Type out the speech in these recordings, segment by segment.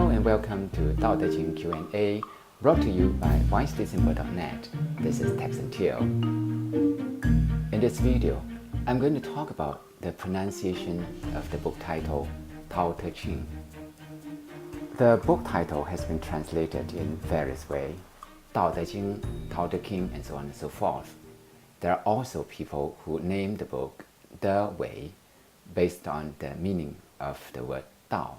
Hello and welcome to Tao Te Ching Q&A, brought to you by wiselysimple.net. This is Tekson Teo. In this video, I'm going to talk about the pronunciation of the book title, Tao Te Ching. The book title has been translated in various ways, Tao Te Ching, taoteching, and so on and so forth. There are also people who name the book The Way based on the meaning of the word Tao,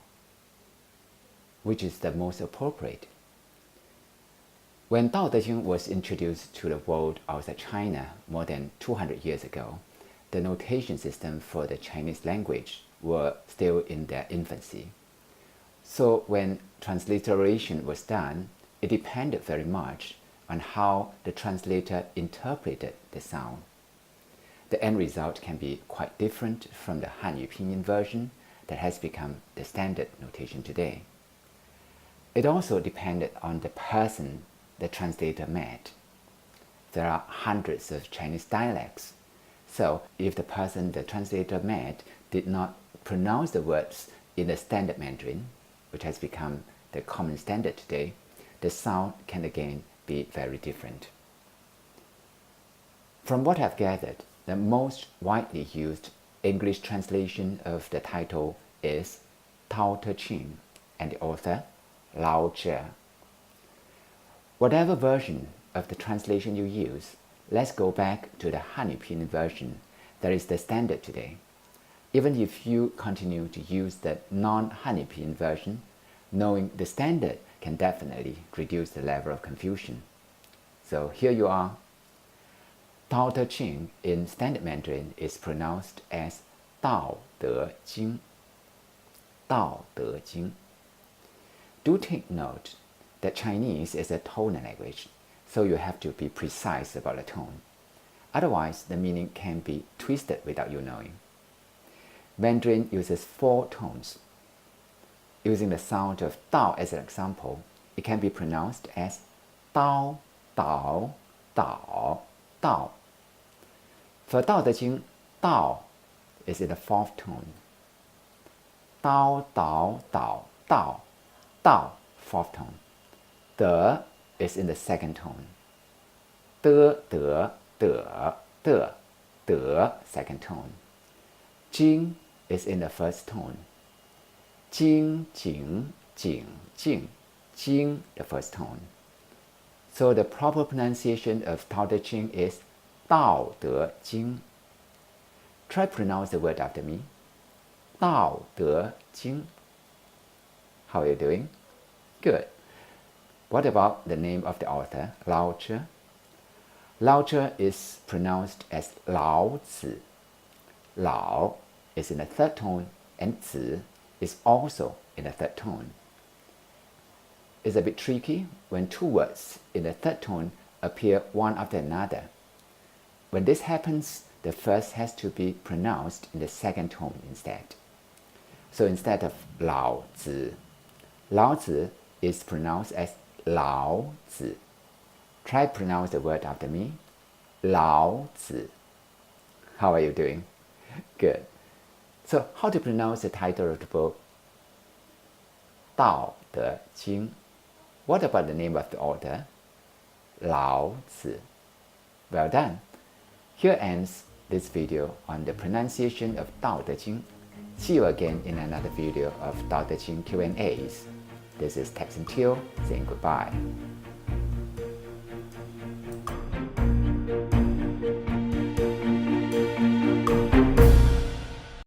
which is the most appropriate. When Tao Te Ching was introduced to the world outside China more than 200 years ago, the notation system for the Chinese language were still in their infancy. So when transliteration was done, it depended very much on how the translator interpreted the sound. The end result can be quite different from the Hanyu Pinyin version that has become the standard notation today. It also depended on the person the translator met. There are hundreds of Chinese dialects, so if the person the translator met did not pronounce the words in the standard Mandarin, which has become the common standard today, the sound can again be very different. From what I've gathered, the most widely used English translation of the title is Tao Te Ching, and the author, Lao Tzu. Whatever version of the translation you use, let's go back to the Hanyu Pinyin version that is the standard today. Even if you continue to use the non-Hanyu Pinyin version, knowing the standard can definitely reduce the level of confusion. So here you are. Tao Te Ching in standard Mandarin is pronounced as Tao Te Ching. Tao Te Ching. Do take note that Chinese is a tonal language, so you have to be precise about the tone. Otherwise, the meaning can be twisted without you knowing. Mandarin uses 4 tones. Using the sound of Tao as an example, it can be pronounced as Tao, Tao, Tao, Tao. For Tao Te Ching, Tao is in the 4th tone. Tao, Tao, Tao, Tao, Tao, 4th tone. De is in the 2nd tone. De, de, de, de, de, 2nd tone. Jing is in the 1st tone. Jing, jing, jing, jing, jing, the 1st tone. So the proper pronunciation of Tao Te Ching is Tao Te Ching. Try pronounce the word after me. Tao Te Ching. How are you doing? Good. What about the name of the author, Lao Tzu? Lao Tzu is pronounced as laotzu. Lao is in the 3rd tone and Zi is also in the 3rd tone. It's a bit tricky when 2 words in the 3rd tone appear one after another. When this happens, the first has to be pronounced in the 2nd tone instead. So instead of Lao Tzu, Lao Tzu is pronounced as Lao Tzu. Try pronounce the word after me. Lao Tzu. How are you doing? Good. So how to pronounce the title of the book? Tao Te Ching. What about the name of the author? Lao Tzu. Well done. Here ends this video on the pronunciation of Tao Te Ching. See you again in another video of Tao Te Ching Q&As. This is Tekson Teo saying goodbye.